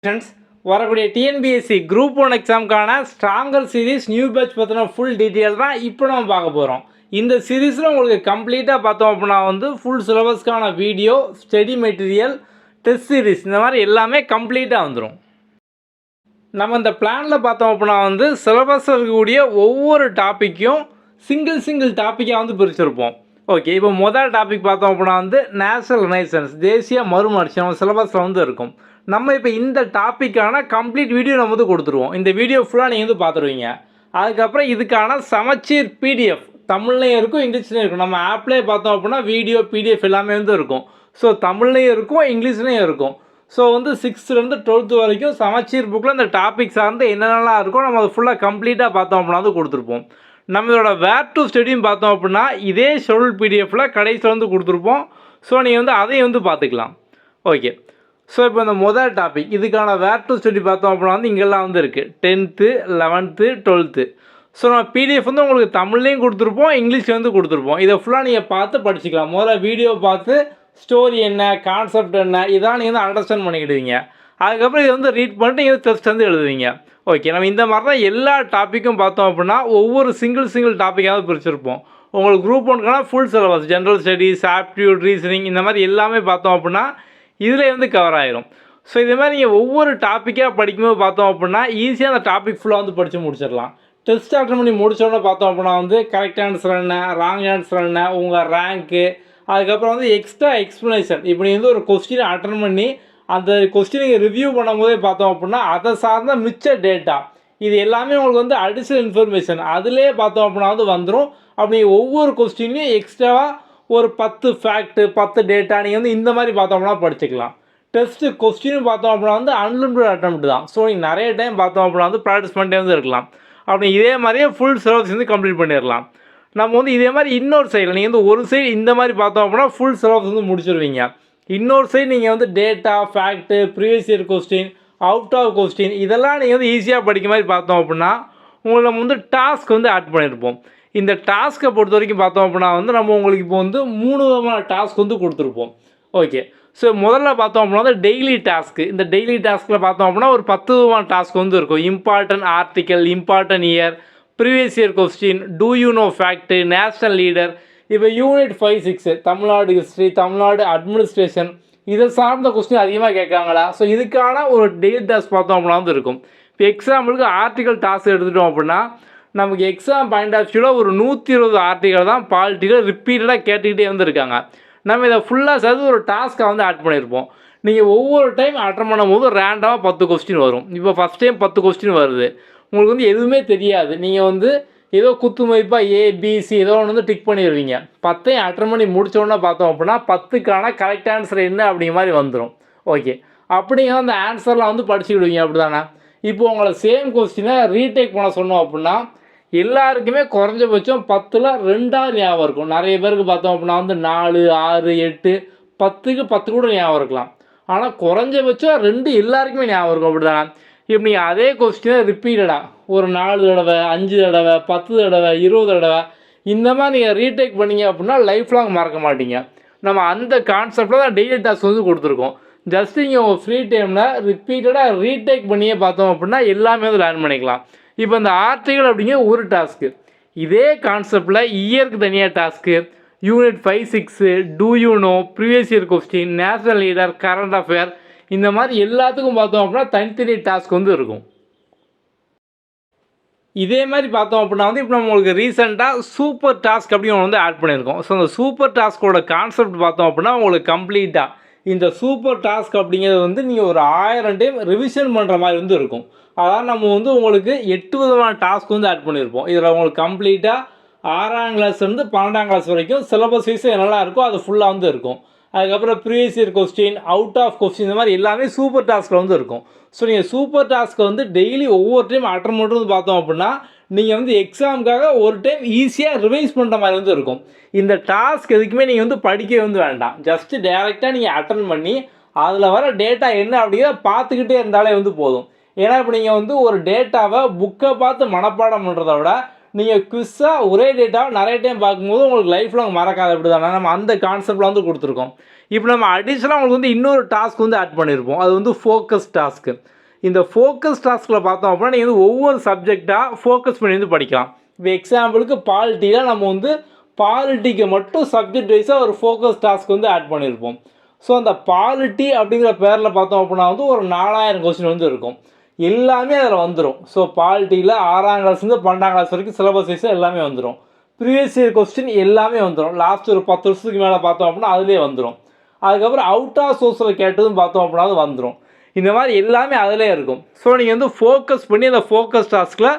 Friends, வரக்கூடிய TNPSC group 1 எக்ஸாமுக்கான stronger series new batch பற்றின ஃபுல் டீட்டெயில் தான் இப்போ நம்ம பார்க்க போகிறோம். இந்த சீரீஸில் உங்களுக்கு கம்ப்ளீட்டாக பார்த்தோம் அப்படின்னா ஃபுல் சிலபஸ்க்கான video, study material, test series இந்த மாதிரி எல்லாமே கம்ப்ளீட்டாக வந்துடும். நம்ம இந்த பிளானில் பார்த்தோம் அப்படின்னா சிலபஸில் இருக்கக்கூடிய ஒவ்வொரு டாப்பிக்கும் சிங்கிள் டாப்பிக்காக பிரிச்சிருப்போம். ஓகே, இப்போ முதல் டாபிக் பார்த்தோம் அப்படின்னா நேஷனல் ரினைசன்ஸ், தேசிய மறுமலர்ச்சி நம்ம சிலபஸில் இருக்கும். நம்ம இப்போ இந்த டாப்பிக்கான கம்ப்ளீட் வீடியோ நம்ம கொடுத்துருவோம். இந்த வீடியோ ஃபுல்லாக நீங்கள் பார்த்துருவீங்க. அதுக்கப்புறம் இதுக்கான சமச்சீர் பிடிஎஃப் தமிழ்லையும் இருக்கும், இங்கிலீஷ்லேயும் இருக்கும். நம்ம ஆப்லேயே பார்த்தோம் அப்படின்னா வீடியோ பிடிஎஃப் எல்லாமே இருக்கும். ஸோ தமிழ்லையும் இருக்கும், இங்கிலீஷ்லேயும் இருக்கும். ஸோ 6th-லேருந்து 12th வரைக்கும் சமச்சீர் புக்கில் இந்த டாபிக் சார்ந்து என்னென்னலாம் இருக்கோ நம்ம அதை ஃபுல்லாக கம்ப்ளீட்டாக பார்த்தோம் அப்படின்னா கொடுத்துருப்போம். நம்மளோட வேர் டு ஸ்டடியும் பார்த்தோம் அப்படின்னா இதே ஷெடியூல் பிடிஎஃப்பில் கடைசியில் கொடுத்துருப்போம். ஸோ நீங்கள் அதையும் பார்த்துக்கலாம். ஓகே, ஸோ இப்போ இந்த முதல் டாபிக் இதுக்கான வேர் டு ஸ்டடி பார்த்தோம் அப்படின்னா இங்கெல்லாம் இருக்குது 10th, 11th, 12th. ஸோ நம்ம பிடிஎஃப் உங்களுக்கு தமிழ்லையும் கொடுத்துருப்போம், இங்கிலீஷ்லேருந்து கொடுத்துருப்போம். இதை ஃபுல்லாக நீங்கள் பார்த்து படிச்சுக்கலாம். முதல்ல வீடியோ பார்த்து ஸ்டோரி என்ன, கான்செப்ட் என்ன, இதான் நீங்கள் அண்டர்ஸ்டாண்ட் பண்ணிக்கிடுவீங்க. அதுக்கப்புறம் இதை ரீட் பண்ணிட்டு நீங்கள் டெஸ்ட் எழுதுவீங்க. ஓகே, நம்ம இந்த மாதிரி தான் எல்லா டாப்பிக்கும் பார்த்தோம் அப்படின்னா ஒவ்வொரு சிங்கிள் டாப்பிக்காவது பிரிச்சிருப்போம். உங்களுக்கு குரூப் 1க்கான full syllabus, general studies, aptitude, reasoning இந்த மாதிரி எல்லாமே பார்த்தோம் அப்படின்னா இதில் கவர் ஆகிடும். ஸோ இதே மாதிரி நீங்கள் ஒவ்வொரு டாப்பிக்காக படிக்கும்போது பார்த்தோம் அப்படின்னா ஈஸியாக அந்த டாபிக் ஃபுல்லாக படித்து முடிச்சிடலாம். டெஸ்ட் அட்டன் பண்ணி முடித்தோடனே பார்த்தோம் அப்படின்னா கரெக்ட் ஆன்சர் என்ன, ராங் ஆன்சர் என்ன, உங்கள் ரேங்க்கு, அதுக்கப்புறம் எக்ஸ்ட்ரா எக்ஸ்ப்ளனேஷன். இப்படி ஒரு கொஸ்டினை அட்டன் பண்ணி அந்த கொஸ்டினை ரிவ்யூ பண்ணும்போதே பார்த்தோம் அப்படின்னா அதை சார்ந்த மிச்ச டேட்டா இது எல்லாமே உங்களுக்கு அடிஷ்னல் இன்ஃபர்மேஷன் அதிலே பார்த்தோம் அப்படின்னா வந்துடும். அப்படி ஒவ்வொரு கொஸ்டின்லையும் எக்ஸ்ட்ராவாக ஒரு 10 ஃபேக்ட்டு, 10 டேட்டா நீங்கள் இந்த மாதிரி பார்த்தோம்னா படிச்சுக்கலாம். டெஸ்ட்டு கொஸ்டின் பார்த்தோம் அப்படின்னா அன்லிமிட்டட் அட்டெம்ப்ட் தான். ஸோ நீங்கள் நிறைய டைம் பார்த்தோம் அப்படின்னா ப்ராக்டிஸ் பண்ணிட்டே இருக்கலாம். அப்படி இதே மாதிரியே ஃபுல் சிலபஸ் கம்ப்ளீட் பண்ணிடலாம். நம்ம இதே மாதிரி இன்னொரு சைடில் நீங்கள் ஒரு சைடு இந்த மாதிரி பார்த்தோம் அப்படின்னா ஃபுல் சிலபஸ் முடிச்சிருவீங்க. இன்னொரு சைடு நீங்கள் data, fact, previous year question, out of question இதெல்லாம் நீங்கள் ஈஸியாக படிக்க மாதிரி பார்த்தோம் அப்படின்னா உங்களுக்கு நம்ம டாஸ்க் ஆட் பண்ணியிருப்போம். இந்த டாஸ்க்கை பொறுத்த வரைக்கும் பார்த்தோம் அப்படின்னா நம்ம உங்களுக்கு இப்போ 3 விதமான டாஸ்க் கொடுத்துருப்போம். ஓகே, ஸோ முதல்ல பார்த்தோம் அப்படின்னா டெய்லி டாஸ்க்கு. இந்த டெய்லி டாஸ்கில் பார்த்தோம் அப்படின்னா ஒரு 10 விதமான டாஸ்க் இருக்கும். Important article, important year, previous year question, do you know fact, national leader. இப்போ unit 5, 6 Tamil Nadu history, Tamil Nadu administration இதை சார்ந்த கொஸ்டின் அதிகமாக கேட்காங்களா? ஸோ இதுக்கான ஒரு டெய்லி டாஸ்க் பார்த்தோம் அப்படின்னா இருக்கும். இப்போ எக்ஸாம்பிளுக்கு ஆர்டிக்கல் டாஸ்க் எடுத்துட்டோம் அப்படின்னா நமக்கு எக்ஸாம் பாயிண்ட் ஆஃப் வியூவில் ஒரு 120 ஆர்டிக்கல் தான் பாலிட்டிக்கல் ரிப்பீட்டடாக கேட்டுக்கிட்டே இருக்காங்க. நம்ம இதை ஃபுல்லாக சேர்த்து ஒரு டாஸ்க்காக ஆட் பண்ணியிருப்போம். நீங்கள் ஒவ்வொரு டைம் அட்டன் பண்ணும்போது ரேண்டமாக 10 கொஸ்டின் வரும். இப்போ ஃபஸ்ட் டைம் 10 கொஸ்டின் வருது, உங்களுக்கு எதுவுமே தெரியாது. நீங்கள் ஏதோ குத்து மதிப்பாக ஏபிசி ஏதோ ஒன்று டிக் பண்ணிடுவீங்க. 10ஐயும் அட்டன் பண்ணி முடித்தோடனே பார்த்தோம் அப்படின்னா 10க்கான கரெக்ட் ஆன்சர் என்ன அப்படிங்கிற மாதிரி வந்துடும். ஓகே, அப்படிங்கிற அந்த ஆன்சர்லாம் படிச்சுக்கிடுவீங்க. அப்படி தானே? இப்போ உங்களை சேம் கொஸ்டினை ரீடேக் பண்ண சொன்னோம் அப்படின்னா எல்லாருக்குமே குறைஞ்சபட்சம் 10ல் 2ஆவது ஞாபகம் இருக்கும். நிறைய பேருக்கு பார்த்தோம் அப்படின்னா 4, 6, 8, 10க்கு 10 கூட ஞாபகம் இருக்கலாம். ஆனால் குறைஞ்சபட்சம் 2 எல்லாருக்குமே ஞாபகம் இருக்கும். அப்படி தானே? இப்போ நீங்கள் அதே கொஸ்டினை ரிப்பீட்டடாக ஒரு 4 தடவை, 5 தடவை, 10 தடவை, 20 தடவை இந்த மாதிரி நீங்கள் ரீடேக் பண்ணிங்க அப்படின்னா லைஃப் லாங் மறக்க மாட்டீங்க. நம்ம அந்த கான்செப்டில் தான் டெய்லி டாஸ்க் கொடுத்துருக்கோம். ஜஸ்ட் நீங்கள் உங்கள் ஃப்ரீ டைமில் ரிப்பீட்டடாக ரீடேக் பண்ணியே பார்த்தோம் அப்படின்னா எல்லாமே லேர்ன் பண்ணிக்கலாம். இப்போ இந்த ஆர்டிக்கல் அப்படிங்கிற ஒரு டாஸ்க்கு. இதே கான்செப்டில் இயருக்கு தனியாக task, unit 5, 6, do you know, previous year question, national leader, current affair இந்த மாதிரி எல்லாத்துக்கும் பார்த்தோம் அப்படின்னா தனித்தனி டாஸ்க் இருக்கும். இதே மாதிரி பார்த்தோம் அப்படின்னா இப்போ நம்ம உங்களுக்கு ரீசெண்டாக சூப்பர் டாஸ்க் அப்படின்னு ஒன்று ஆட் பண்ணியிருக்கோம். ஸோ அந்த சூப்பர் டாஸ்கோட கான்செப்ட் பார்த்தோம் அப்படின்னா உங்களுக்கு கம்ப்ளீட்டாக இந்த சூப்பர் டாஸ்க் அப்படிங்கிறது நீங்கள் ஒரு 1000 டைம் ரிவிஷன் பண்ணுற மாதிரி இருக்கும். அதாவது நம்ம உங்களுக்கு 8 விதமான டாஸ்க் ஆட் பண்ணியிருப்போம். இதில் உங்களுக்கு கம்ப்ளீட்டாக 6ஆம் கிளாஸ்லேருந்து 12ஆம் கிளாஸ் வரைக்கும் சிலபஸ் வைஸ் என்னெல்லாம் இருக்கோ அது ஃபுல்லாக இருக்கும். அதுக்கப்புறம் previous year question, out of question இந்த மாதிரி எல்லாமே சூப்பர் டாஸ்கில் இருக்கும். ஸோ நீங்கள் சூப்பர் டாஸ்க்கை டெய்லி ஒவ்வொரு டைம் அட்டன் பண்ணுறது பார்த்தோம் அப்படின்னா நீங்கள் எக்ஸாமுக்காக ஒரு டைம் ஈஸியாக ரிவைஸ் பண்ணுற மாதிரி இருக்கும். இந்த டாஸ்க் எதுக்குமே நீங்கள் படிக்க வேண்டாம். ஜஸ்ட்டு டேரெக்டாக நீங்கள் அட்டன் பண்ணி அதில் வர டேட்டா என்ன அப்படிங்கிறத பார்த்துக்கிட்டே இருந்தாலே போதும். ஏன்னா இப்போ நீங்கள் ஒரு டேட்டாவை புக்கை பார்த்து மனப்பாடம் பண்ணுறத விட நீங்கள் குவிஸாக ஒரே டேட்டாவை நிறைய டைம் பார்க்கும்போது உங்களுக்கு லைஃப் லாங் மறக்காது. அப்படி தானே? நம்ம அந்த கான்செப்டில் கொடுத்துருக்கோம். இப்போ நம்ம அடிஷ்னலாக உங்களுக்கு வந்து இன்னொரு டாஸ்க் வந்து ஆட் பண்ணியிருப்போம். அது வந்து ஃபோக்கஸ் டாஸ்க்கு. இந்த ஃபோக்கஸ் டாஸ்கில் பார்த்தோம் அப்படின்னா நீங்கள் வந்து ஒவ்வொரு சப்ஜெக்டாக ஃபோக்கஸ் பண்ணி வந்து படிக்கலாம். இப்போ எக்ஸாம்பிளுக்கு பாலிட்டியில் நம்ம வந்து பாலிட்டிக்கு மட்டும் சப்ஜெக்ட் வைஸாக ஒரு ஃபோக்கஸ் டாஸ்க் வந்து ஆட் பண்ணியிருப்போம். ஸோ அந்த பாலிட்டி அப்படிங்கிற பேரில் பார்த்தோம் அப்படின்னா வந்து ஒரு 4000 கொஸ்டின் வந்து இருக்கும். எல்லாமே அதில் வந்துடும். ஸோ பாலிட்டியில் 6ஆம் கிளாஸ்லேருந்து 12ஆம் கிளாஸ் வரைக்கும் சிலபஸ் வைஸாக எல்லாமே வந்துடும். ப்ரீவியஸ் இயர் கொஸ்டின் எல்லாமே வந்துடும். லாஸ்ட் ஒரு 10 வருஷத்துக்கு மேலே பார்த்தோம் அப்படின்னா அதுலேயே வந்துடும். அதுக்கப்புறம் அவுட் ஆஃப் சோர்ஸில் கேட்டதும் பார்த்தோம் அப்படின்னா அது வந்துடும். இந்த மாதிரி எல்லாமே அதிலே இருக்கும். ஸோ நீங்கள் வந்து ஃபோக்கஸ் பண்ணி அந்த ஃபோக்கஸ் டாஸ்கில்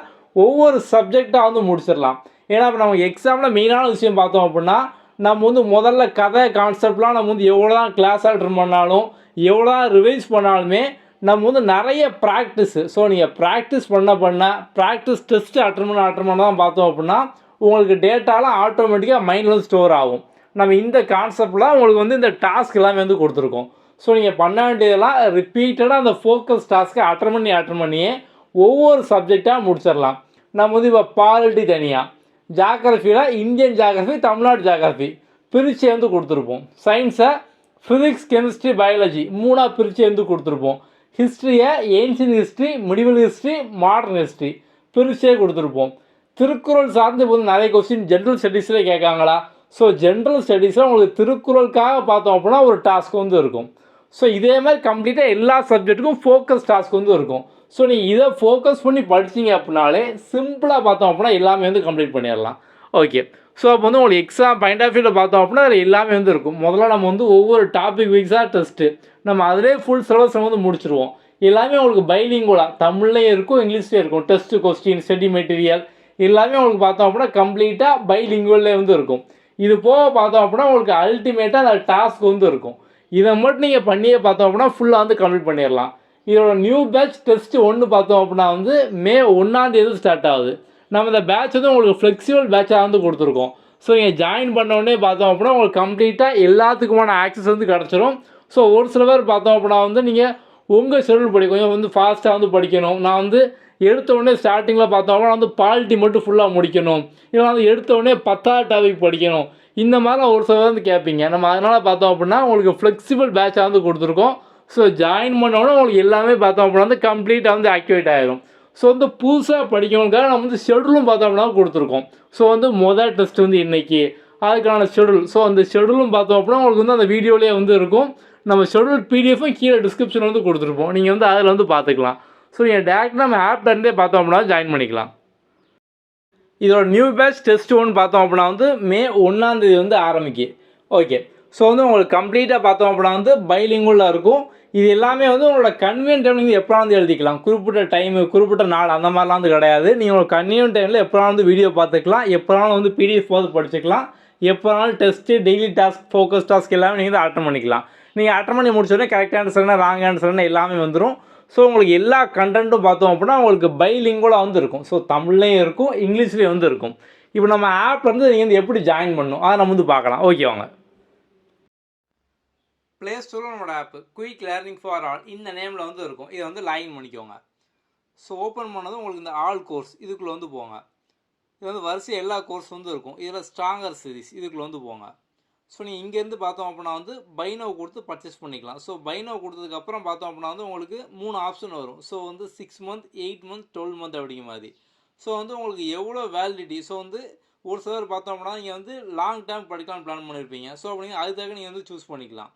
ஒவ்வொரு சப்ஜெக்டாக வந்து முடிச்சிடலாம். ஏன்னா இப்போ நம்ம எக்ஸாமில் மெயினான விஷயம் பார்த்தோம் அப்படின்னா நம்ம வந்து முதல்ல கதை கான்செப்ட்லாம் நம்ம வந்து எவ்வளோ தான் கிளாஸ் அட்டன் பண்ணாலும் எவ்வளோ தான் ரிவைஸ் பண்ணாலுமே நம்ம வந்து நிறைய ப்ராக்டிஸு. ஸோ நீங்கள் ப்ராக்டிஸ் பண்ண ப்ராக்டிஸ் டெஸ்ட்டு அட்டன் பண்ண தான் பார்த்தோம் அப்படின்னா உங்களுக்கு டேட்டாலாம் ஆட்டோமேட்டிக்காக மைண்டில் வந்து ஸ்டோர் ஆகும். நம்ம இந்த கான்செப்ட்லாம் உங்களுக்கு வந்து இந்த டாஸ்க் எல்லாமே வந்து கொடுத்துருக்கோம். ஸோ நீங்கள் பண்ண வேண்டியதெல்லாம் ரிப்பீட்டடாக அந்த ஃபோக்கஸ் டாஸ்க்கை அட்டன் பண்ணியே ஒவ்வொரு சப்ஜெக்டாக முடிச்சிடலாம். நம்ம வந்து இப்போ பாலிட்டி தனியாக, ஜாகிரஃபியில் இந்தியன் ஜாகிரஃபி, தமிழ்நாடு ஜாகிரஃபி பிரித்து வந்து கொடுத்துருப்போம். சயின்ஸை ஃபிசிக்ஸ், கெமிஸ்ட்ரி, பயாலஜி 3ஆக பிரித்து வந்து கொடுத்துருப்போம். ஹிஸ்ட்ரியை ancient history, medieval history, modern history பிரிச்சே கொடுத்துருப்போம். திருக்குறள் சார்ந்து இப்போ வந்து நிறைய கொஸ்டின் ஜென்ரல் ஸ்டடீஸில் கேட்காங்களா? ஸோ ஜென்ரல் ஸ்டடீஸில் உங்களுக்கு திருக்குறளுக்காக பார்த்தோம் அப்படின்னா ஒரு டாஸ்க் வந்து இருக்கும். ஸோ இதே மாதிரி கம்ப்ளீட்டாக எல்லா சப்ஜெக்ட்டுக்கும் ஃபோக்கஸ் டாஸ்க் வந்து இருக்கும். ஸோ நீங்கள் இதை ஃபோக்கஸ் பண்ணி படிச்சிங்க அப்படின்னாலே சிம்பிளாக பார்த்தோம் அப்படின்னா எல்லாமே வந்து கம்ப்ளீட் பண்ணிடலாம். ஓகே. ஸோ அப்போ வந்து உங்களுக்கு எக்ஸாம் பாயிண்ட் ஆஃப் வியூவில் பார்த்தோம் அப்படின்னா அதில் எல்லாமே வந்து இருக்கும். முதல்ல நம்ம வந்து ஒவ்வொரு டாபிக் வைஸாக டெஸ்ட்டு நம்ம அதிலே ஃபுல் சிலபஸ் வந்து முடிச்சிருவோம். எல்லாமே உங்களுக்கு பைலிங்குவலாக தமிழ்லேயும் இருக்கும், இங்கிலீஷ்லேயும் இருக்கும். டெஸ்ட்டு கொஸ்டின், ஸ்டடி மெட்டீரியல் எல்லாமே உங்களுக்கு பார்த்தோம் அப்படின்னா கம்ப்ளீட்டாக பைலிங்குவல்லே வந்து இருக்கும். இது போக பார்த்தோம் அப்படின்னா உங்களுக்கு அல்டிமேட்டாக அந்த டாஸ்க் வந்து இருக்கும். இதை மட்டும் நீங்கள் பண்ணியே பார்த்தோம் அப்படின்னா ஃபுல்லாக வந்து கம்ப்ளீட் பண்ணிடலாம். இதோட நியூ பேட்ச் டெஸ்ட் 1 பார்த்தோம் அப்படின்னா வந்து மே 1 ஸ்டார்ட் ஆகுது. நம்ம இந்த பேட்ச் வந்து உங்களுக்கு ஃப்ளெக்சிபிள் பேட்சாக வந்து கொடுத்துருக்கோம். ஸோ நீங்கள் ஜாயின் பண்ணோடனே பார்த்தோம் அப்படின்னா உங்களுக்கு கம்ப்ளீட்டாக எல்லாத்துக்குமான ஆக்சஸ் வந்து கிடச்சிரும். ஸோ ஒரு சில பேர் பார்த்தோம் அப்படின்னா வந்து நீங்கள் உங்கள் ஷெடியூல் படி கொஞ்சம் வந்து ஃபாஸ்ட்டாக வந்து படிக்கணும். நான் வந்து எடுத்தோடனே ஸ்டார்டிங்கில் பார்த்தோம் அப்படின்னா வந்து பாலிட்டி மட்டும் ஃபுல்லாக முடிக்கணும், இல்லை வந்து எடுத்தோடனே 10ஆவது டாபிக் படிக்கணும், இந்த மாதிரிலாம் ஒரு சில பேர் வந்து கேட்பீங்க. நம்ம அதனால் பார்த்தோம் அப்படின்னா உங்களுக்கு ஃப்ளெக்சிபிள் பேட்சாக வந்து கொடுத்துருக்கோம். ஸோ ஜாயின் பண்ணோன்னா உங்களுக்கு எல்லாமே பார்த்தோம் அப்படின்னா வந்து கம்ப்ளீட்டாக வந்து ஆக்டிவேட் ஆகிடும். ஸோ வந்து புதுசாக படிக்கணுங்காக நம்ம வந்து ஷெடியூலும் பார்த்தோம் அப்படின்னா கொடுத்துருக்கோம். ஸோ வந்து மொதல் டெஸ்ட் வந்து இன்றைக்கி அதுக்கான ஷெடியூல். ஸோ அந்த ஷெடியூலும் பார்த்தோம் அப்படின்னா உங்களுக்கு வந்து அந்த வீடியோலேயே வந்து இருக்கும். நம்ம ஷெடியூல் பிடிஎஃப்பும் கீழே டிஸ்கிரிப்ஷனில் வந்து கொடுத்துருப்போம். நீங்கள் வந்து அதில் வந்து பார்த்துக்கலாம். ஸோ நீங்கள் டேரெக்டாக நம்ம ஆப்லேருந்தே பார்த்தோம் அப்படின்னா ஜாயின் பண்ணிக்கலாம். இதோட நியூ பேட்ச் டெஸ்ட் 1 பார்த்தோம் அப்படின்னா வந்து மே 1 வந்து ஆரம்பிக்கு. ஓகே. ஸோ வந்து உங்களுக்கு கம்ப்ளீட்டாக பார்த்தோம் அப்படின்னா வந்து பைலிங்குவலாக இருக்கும். இது எல்லாமே வந்து உங்களோட கன்வீனியன்ட் டைம் நீங்கள் எப்போ வந்து எழுதிக்கலாம். குறிப்பிட்ட டைமு, குறிப்பிட்ட நாள் அந்த மாதிரிலாம் வந்து கிடையாது. நீங்கள் உங்கள் கன்வீனியன்ட் டைமில் எப்போ வந்து வீடியோ பார்த்துக்கலாம், எப்போனாலும் வந்து பிடிஎஃப் பார்த்து படிச்சுக்கலாம், எப்போனாலும் test, daily task, focus task எல்லாமே நீங்கள் வந்து அட்டன் பண்ணிக்கலாம். நீங்கள் அட்டன் பண்ணி முடிச்சோடனே கரெக்ட் ஆன்சர்னா ராங் ஆன்சர்னா எல்லாமே வந்துடும். ஸோ உங்களுக்கு எல்லா கண்டென்ட்டும் பார்த்தோம் அப்படின்னா உங்களுக்கு பைலிங்குவலாக வந்து இருக்கும். ஸோ தமிழ்லேயும் இருக்கும், இங்கிலீஷ்லேயும் வந்து இருக்கும். இப்போ நம்ம ஆப் வந்து நீங்கள் வந்து எப்படி ஜாயின் பண்ணணும் அதை நம்ம வந்து பார்க்கலாம். ஓகே வாங்க. ப்ளே ஸ்டோரில் நம்மளோட ஆப்பு குயிக் லேர்னிங் ஃபார் ஆல் இந்த நேமில் வந்து இருக்கும். இதை வந்து லாகின் பண்ணிக்கோங்க. ஸோ ஓப்பன் பண்ணதும் உங்களுக்கு இந்த ஆல் கோர்ஸ் இதுக்குள்ளே வந்து போங்க. இது வந்து வரிசை எல்லா கோர்ஸ் வந்து இருக்கும். இதில் ஸ்ட்ராங்கர் சீரிஸ் இதுக்குள்ளே வந்து போங்க. ஸோ நீங்கள் இங்கேருந்து பார்த்தோம் அப்படின்னா வந்து பை நவ் கொடுத்து பர்ச்சேஸ் பண்ணிக்கலாம். ஸோ பை நவ் கொடுத்ததுக்கப்புறம் பார்த்தோம் அப்படின்னா வந்து உங்களுக்கு 3 ஆப்ஷன் வரும். ஸோ வந்து 6 மந்த், 8 மந்த், 12 மந்த் அப்படிங்கிற மாதிரி. ஸோ வந்து உங்களுக்கு எவ்வளோ வேலிடிட்டி. ஸோ வந்து ஒரு சிலர் பார்த்தோம் அப்படின்னா நீங்கள் வந்து லாங் டேர்ம் படிக்கலாம்னு பிளான் பண்ணியிருப்பீங்க. ஸோ அப்படிங்க அதுக்காக நீங்கள் வந்து சூஸ் பண்ணிக்கலாம்.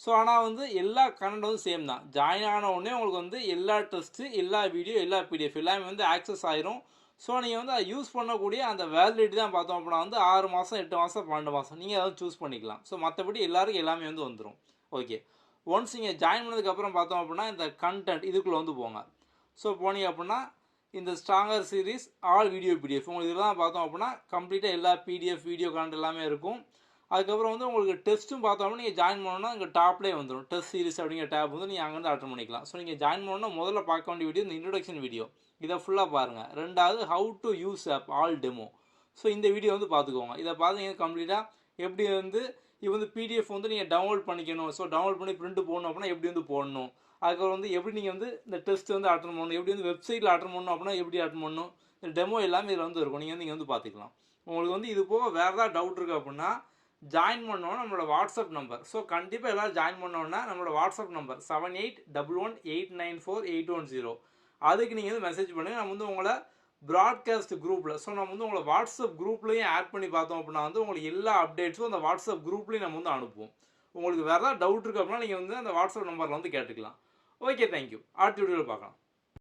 ஸோ ஆனால் வந்து எல்லா கண்டென்ட் வந்து சேம் தான். ஜாயின் ஆன உடனே உங்களுக்கு வந்து எல்லா டெஸ்ட்டு, எல்லா வீடியோ, எல்லா பிடிஎஃப் எல்லாமே வந்து ஆக்சஸ் ஆயிரும். ஸோ நீங்கள் வந்து அதை யூஸ் பண்ணக்கூடிய அந்த வேலிடிட்டி தான் பார்த்தோம் அப்படின்னா வந்து 6 மாதம், 8 மாதம், 12 மாதம் நீங்கள் அதை சூஸ் பண்ணிக்கலாம். ஸோ மற்றபடி எல்லாருக்கும் எல்லாமே வந்து வந்துடும். ஓகே. ஒன்ஸ் நீங்கள் ஜாயின் பண்ணதுக்கப்புறம் பார்த்தோம் அப்படின்னா இந்த கண்டென்ட் இதுக்குள்ளே வந்து போங்க. ஸோ போனீங்க அப்படின்னா இந்த stronger series all video PDF உங்களுக்கு இதெல்லாம் பார்த்தோம் அப்படின்னா கம்ப்ளீட்டாக எல்லா பிடிஎஃப் வீடியோ கண்டென்ட் எல்லாமே இருக்கும். அதுக்கப்புறம் வந்து உங்களுக்கு டெஸ்ட்டும் பார்த்தோம்னா நீங்கள் ஜாயின் பண்ணணும்னா இங்கே டாப்லேயே வந்துடும். டெஸ்ட் சீரிஸ் அப்படிங்கிற டேப் வந்து நீங்கள் அங்கேருந்து அட்டன் பண்ணிக்கலாம். ஸோ நீங்கள் ஜாயின் பண்ணணும்னா முதல்ல பார்க்க வேண்டிய வீடியோ இந்த இன்ட்ரடக்ஷன் வீடியோ, இதை ஃபுல்லாக பாருங்கள். ரெண்டாவது how to use of all demo. So இந்த வீடியோ வந்து பார்த்துக்கோங்க. இதை பார்த்து நீங்கள் கம்ப்ளீட்டாக எப்படி வந்து இது வந்து பிடிஎஃப் வந்து நீங்கள் டவுன்லோட் பண்ணிக்கணும். ஸோ டவுன்லோட் பண்ணி பிரிண்ட் போடணும் அப்படின்னா எப்படி வந்து போடணும். அதுக்கப்புறம் வந்து எப்படி நீங்கள் வந்து இந்த டெஸ்ட் வந்து அட்டன் பண்ணணும், எப்படி வந்து வெப்சைட்டில் அட்டன் பண்ணணும் அப்படின்னா எப்படி அட்டன் பண்ணணும், இந்த டெமோ எல்லாமே இதில் வந்து இருக்கும். நீங்கள் வந்து பார்த்துக்கலாம். உங்களுக்கு வந்து இது போக வேறு ஏதாவது டவுட் இருக்குது அப்படின்னா ஜாயின் பண்ணோன்னா நம்மளோட வாட்ஸ்அப் நம்பர். ஸோ கண்டிப்பாக எல்லோரும் ஜாயின் பண்ணோன்னா நம்மளோட வாட்ஸ்அப் நம்பர் 7811894810. அதுக்கு நீங்கள் வந்து மெசேஜ் பண்ணுங்கள். நம்ம வந்து உங்களை ப்ராட்காஸ்ட் குரூப்பில், ஸோ நம்ம வந்து உங்களை வாட்ஸ்அப் குரூப்லேயும் ஆட் பண்ணி பார்த்தோம் அப்படின்னா வந்து உங்களுக்கு எல்லா அப்டேட்ஸும் அந்த வாட்ஸ்அப் குரூப்லேயும் நம்ம வந்து அனுப்புவோம். உங்களுக்கு வேறு ஏதாவது டவுட் இருக்குது அப்படின்னா நீங்கள் வந்து அந்த வாட்ஸ்அப் நம்பரில் வந்து கேட்டுக்கலாம். Okay, thank you. அடுத்த வீடியோவில் பார்க்கலாம்.